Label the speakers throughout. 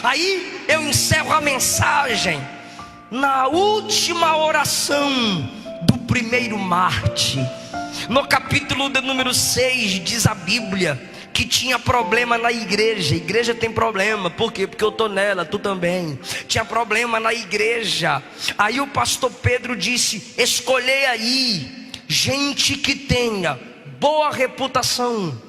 Speaker 1: Aí eu encerro a mensagem na última oração do primeiro Marte. No capítulo de número 6 diz a Bíblia que tinha problema na igreja. A igreja tem problema, por quê? Porque eu estou nela, tu também. Tinha problema na igreja. Aí o pastor Pedro disse: escolhei aí gente que tenha boa reputação,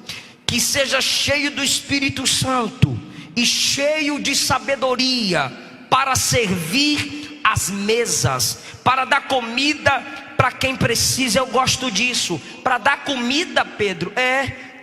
Speaker 1: que seja cheio do Espírito Santo e cheio de sabedoria, para servir as mesas, para dar comida para quem precisa. Eu gosto disso. Para dar comida, Pedro,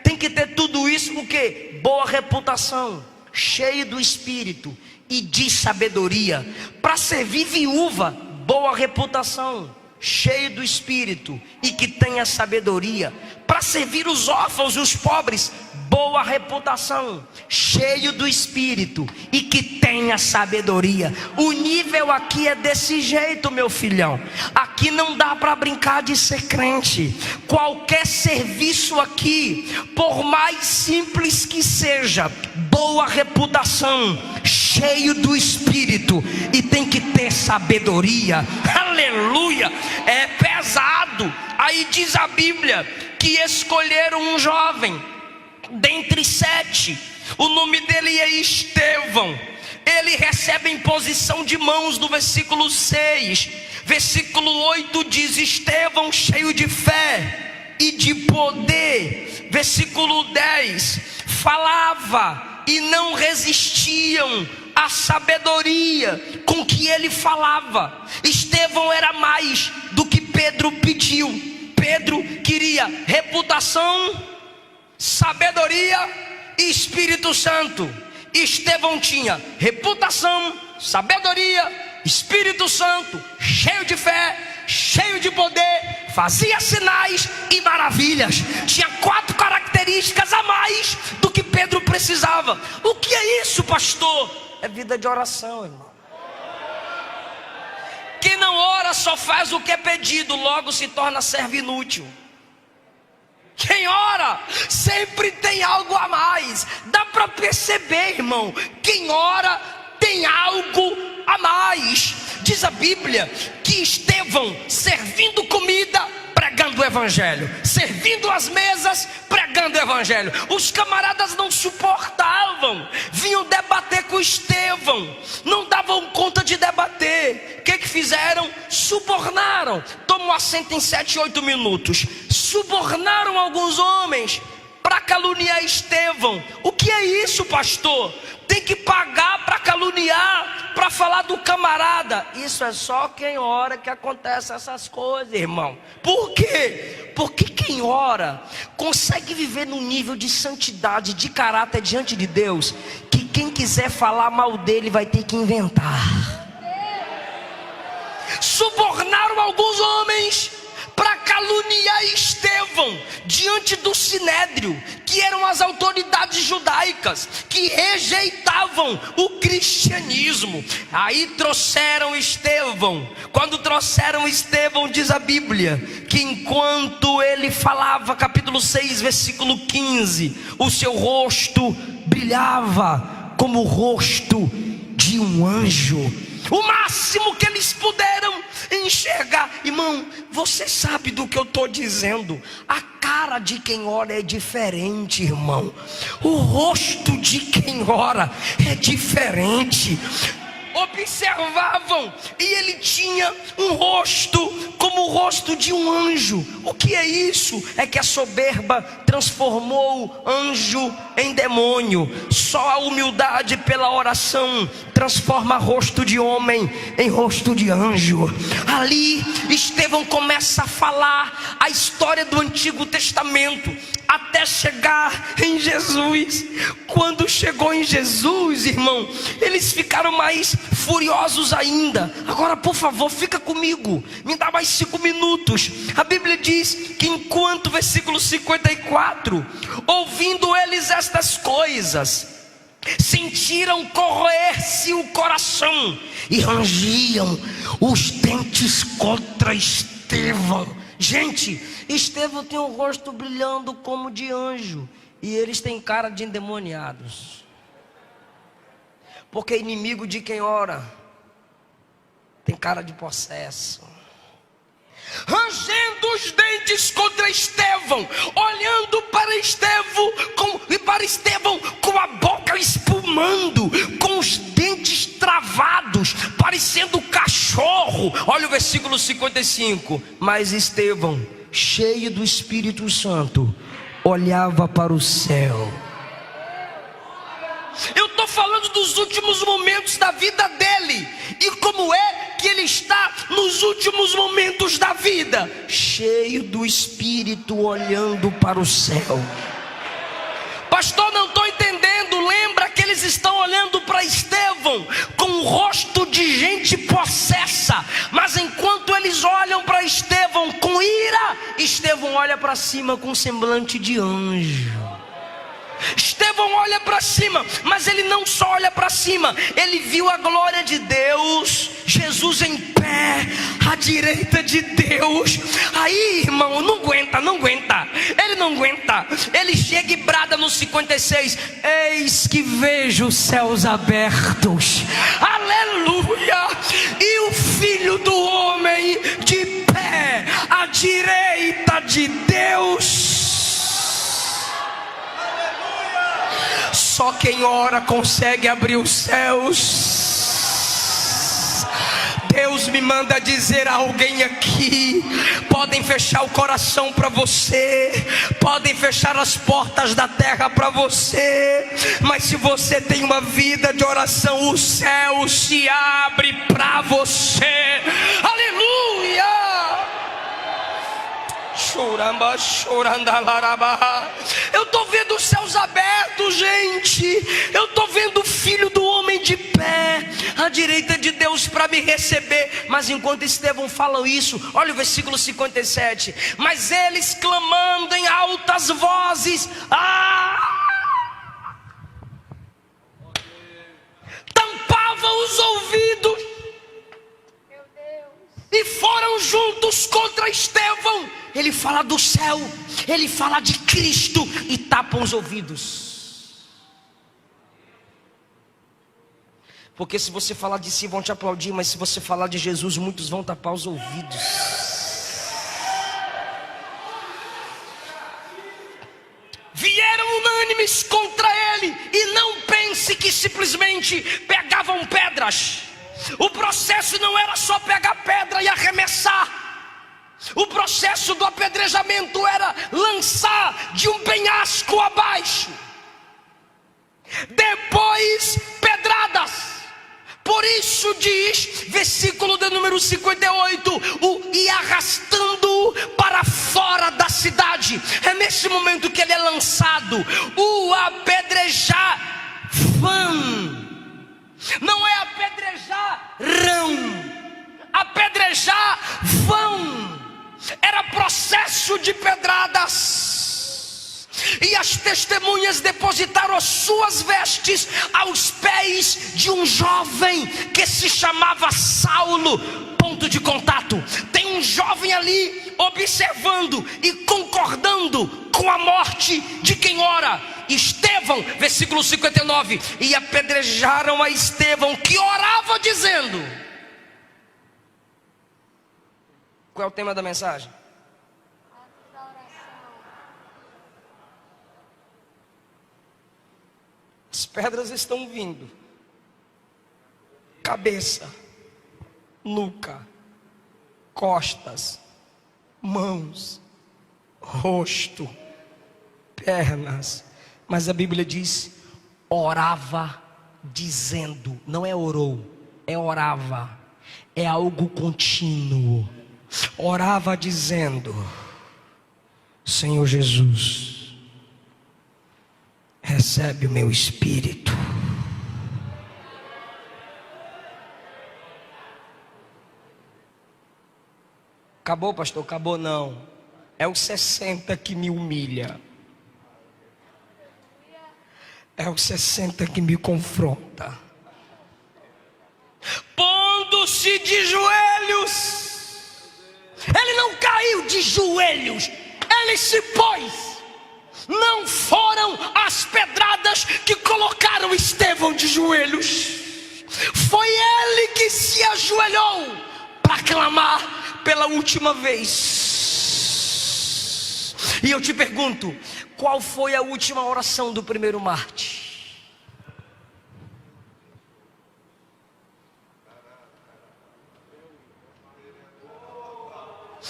Speaker 1: tem que ter tudo isso. O quê? Boa reputação, cheio do Espírito e de sabedoria. Para servir viúva, boa reputação, cheio do Espírito e que tenha sabedoria. Para servir os órfãos e os pobres, boa reputação, cheio do Espírito e que tenha sabedoria. O nível aqui é desse jeito, meu filhão. Aqui não dá para brincar de ser crente. Qualquer serviço aqui, por mais simples que seja, boa reputação, cheio do Espírito e tem que ter sabedoria. Aleluia, é pesado. Aí diz a Bíblia que escolheram um jovem dentre 7, o nome dele é Estevão. Ele recebe imposição de mãos no versículo 6. Versículo 8 diz: Estevão cheio de fé e de poder. Versículo 10: falava e não resistiam à sabedoria com que ele falava. Estevão era mais do que Pedro pediu. Pedro queria reputação, sabedoria e Espírito Santo. Estevão tinha reputação, sabedoria, Espírito Santo, cheio de fé, cheio de poder, fazia sinais e maravilhas. Tinha 4 características a mais do que Pedro precisava. O que é isso, pastor? É vida de oração, irmão. Quem não ora só faz o que é pedido, logo se torna servo inútil. Quem ora sempre tem algo a mais. Dá para perceber, irmão. Quem ora tem algo a mais. Diz a Bíblia que Estevão, servindo comida, pregando o evangelho, servindo as mesas, pregando o evangelho. Os camaradas não suportavam, vinham debater com Estevão, não davam conta de debater. O que fizeram? Subornaram. Toma um assento em 7, 8 minutos. Subornaram alguns homens para caluniar Estevão. O que é isso, pastor? Tem que pagar para caluniar, para falar do camarada. Isso é só quem ora que acontece essas coisas, irmão. Por quê? Porque quem ora consegue viver num nível de santidade, de caráter diante de Deus, que quem quiser falar mal dele vai ter que inventar. Subornaram alguns homens para caluniar Estevão diante do Sinédrio, que eram as autoridades judaicas que rejeitavam o cristianismo. Aí trouxeram Estevão. Quando trouxeram Estevão, diz a Bíblia que enquanto ele falava, capítulo 6, versículo 15, o seu rosto brilhava como o rosto de um anjo. O máximo que eles puderam enxergar. Irmão, você sabe do que eu estou dizendo. A cara de quem ora é diferente, irmão. O rosto de quem ora é diferente. Observavam, e ele tinha um rosto como o rosto de um anjo. O que é isso? É que a soberba transformou anjo em demônio. Só a humildade pela oração transforma rosto de homem em rosto de anjo. Ali Estevão começa a falar a história do Antigo Testamento até chegar em Jesus. Quando chegou em Jesus, irmão, eles ficaram mais furiosos ainda. Agora, por favor, fica comigo, me dá mais 5 minutos. A Bíblia diz que enquanto, versículo 54, ouvindo eles estas coisas, sentiram correr-se o coração e rangiam os dentes contra Estevão. Gente, Estevão tem um rosto brilhando como de anjo, e eles têm cara de endemoniados. Porque inimigo de quem ora tem cara de possesso. Rangendo os dentes contra Estevão, olhando para Estevão com a boca espumando, com os dentes travados, parecendo cachorro. Olha o versículo 55. Mas Estevão, cheio do Espírito Santo, olhava para o céu. Eu estou falando dos últimos momentos da vida dele. E como é que ele está nos últimos momentos da vida? Cheio do Espírito, olhando para o céu. Pastor, não estou entendendo. Lembra que eles estão olhando para Estevão com o rosto de gente possessa. Mas enquanto eles olham para Estevão com ira, Estevão olha para cima com semblante de anjo. Estevão olha para cima, mas ele não só olha para cima, ele viu a glória de Deus, Jesus em pé, à direita de Deus. Aí, irmão, não aguenta, ele não aguenta. Ele chega e brada no 56: eis que vejo os céus abertos, aleluia, e o Filho do Homem de pé, à direita de Deus. Só quem ora consegue abrir os céus. Deus me manda dizer a alguém aqui: podem fechar o coração para você, podem fechar as portas da terra para você, mas se você tem uma vida de oração, o céu se abre para você. Aleluia! Eu estou vendo os céus abertos, gente. Eu estou vendo o Filho do Homem de pé à direita de Deus para me receber. Mas enquanto Estevão fala isso, olha o versículo 57. Mas eles clamando em altas vozes, tampavam os ouvidos e foram juntos contra Estevão. Ele fala do céu, ele fala de Cristo e tapam os ouvidos. Porque se você falar de si, vão te aplaudir, mas se você falar de Jesus, muitos vão tapar os ouvidos. Vieram unânimes contra ele, e não pense que simplesmente pegavam pedras. O processo não era só pegar pedra e arremessar. O processo do apedrejamento era lançar de um penhasco abaixo, depois pedradas. Por isso diz, versículo de número 58, e arrastando-o para fora da cidade. É nesse momento que ele é lançado. O apedrejar não é apedrejar apedrejar vão. Era processo de pedradas. E as testemunhas depositaram as suas vestes aos pés de um jovem que se chamava Saulo. Ponto de contato. Tem um jovem ali observando e concordando com a morte de quem ora. Estevão, versículo 59. E apedrejaram a Estevão, que orava dizendo... Qual é o tema da mensagem? As pedras estão vindo. Cabeça, nuca, costas, mãos, rosto, pernas. Mas a Bíblia diz: orava dizendo. Não é orou, é orava. É algo contínuo. Orava dizendo: Senhor Jesus, recebe o meu espírito. Acabou, pastor? Acabou não. É o 60 que me humilha. É o 60 que me confronta. Pondo-se de joelhos. Ele não caiu de joelhos, ele se pôs. Não foram as pedradas que colocaram Estevão de joelhos. Foi ele que se ajoelhou para clamar pela última vez. E eu te pergunto, qual foi a última oração do primeiro mártir?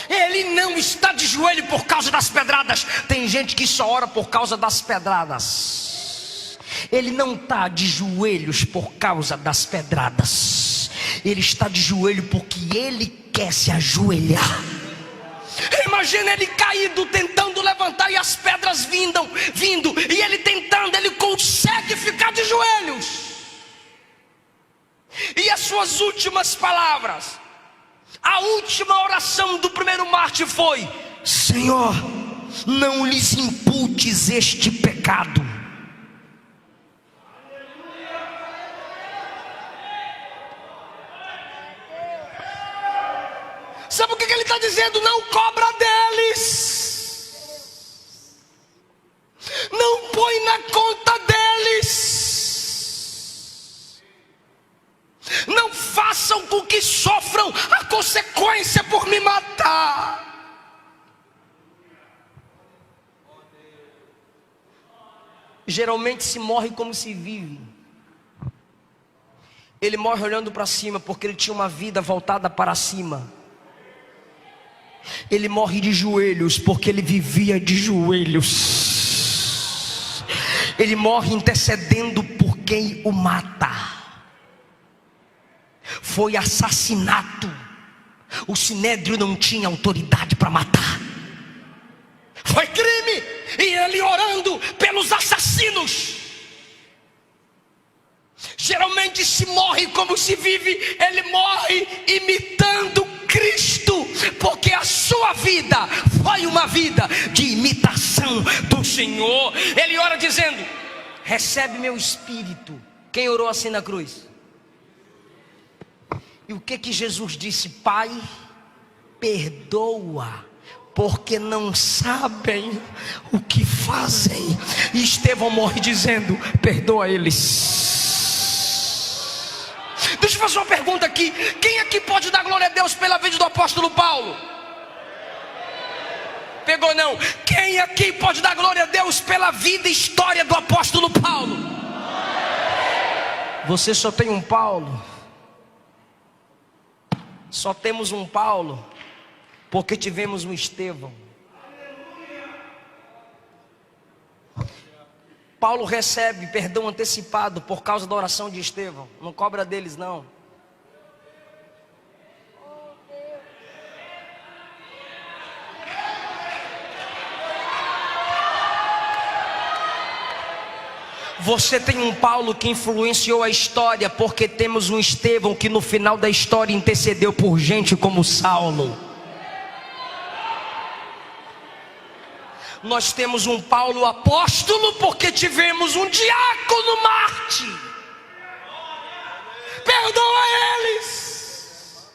Speaker 1: Ele não está de joelho por causa das pedradas. Tem gente que só ora por causa das pedradas. Ele não está de joelhos por causa das pedradas. Ele está de joelho porque ele quer se ajoelhar. Imagina ele caído, tentando levantar, e as pedras vindo, e ele tentando, ele consegue ficar de joelhos. E as suas últimas palavras, a última oração do primeiro mártir foi: Senhor, não lhes imputes este pecado. Sabe o que ele está dizendo? Não cobra deles, não põe na conta deles, não façam com que sofram a consequência por me matar. Geralmente se morre como se vive. Ele morre olhando para cima porque ele tinha uma vida voltada para cima. Ele morre de joelhos porque ele vivia de joelhos. Ele morre intercedendo por quem o mata. Foi assassinato. O sinédrio não tinha autoridade para matar. Foi crime. E ele orando pelos assassinos. Geralmente se morre como se vive. Ele morre imitando Cristo, porque a sua vida foi uma vida de imitação do Senhor. Ele ora dizendo: recebe meu espírito. Quem orou assim na cruz? E o que Jesus disse? Pai, perdoa, porque não sabem o que fazem. E Estevão morre dizendo: perdoa eles. Deixa eu fazer uma pergunta aqui. Quem aqui pode dar glória a Deus pela vida do apóstolo Paulo? Pegou não? Quem aqui pode dar glória a Deus pela vida e história do apóstolo Paulo? Você só tem um Paulo. Só temos um Paulo porque tivemos um Estevão. Paulo recebe perdão antecipado por causa da oração de Estevão. Não cobra deles não. Você tem um Paulo que influenciou a história, porque temos um Estevão que no final da história intercedeu por gente como Saulo. Nós temos um Paulo apóstolo porque tivemos um diácono mártir. Perdoa eles.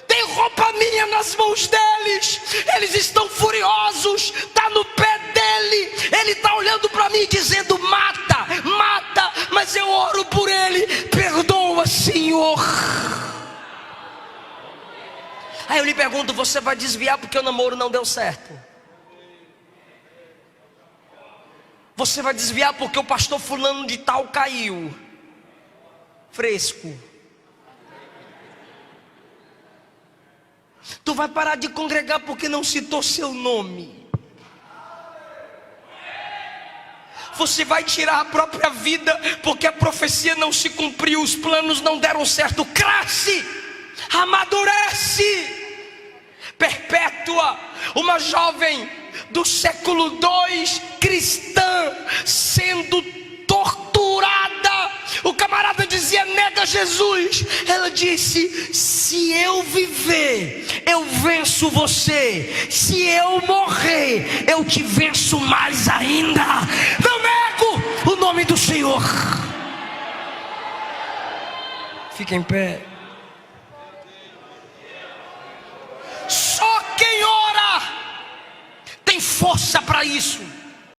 Speaker 1: Tem roupa minha nas mãos deles. Eles estão furiosos. Está no pé dele. Ele está olhando para mim dizendo: mata, mata. Mas eu oro por ele. Perdoa, Senhor. Aí eu lhe pergunto: você vai desviar porque o namoro não deu certo? Você vai desviar porque o pastor fulano de tal caiu? Fresco. Tu vai parar de congregar porque não citou seu nome? Você vai tirar a própria vida porque a profecia não se cumpriu, os planos não deram certo? Cresce, amadurece. Perpétua, uma jovem do século II, cristã, sendo torturada. O camarada dizia: nega Jesus. Ela disse: se eu viver, eu venço você. Se eu morrer, eu te venço mais ainda. Não nego o nome do Senhor. Fica em pé. Só quem ora tem força para isso.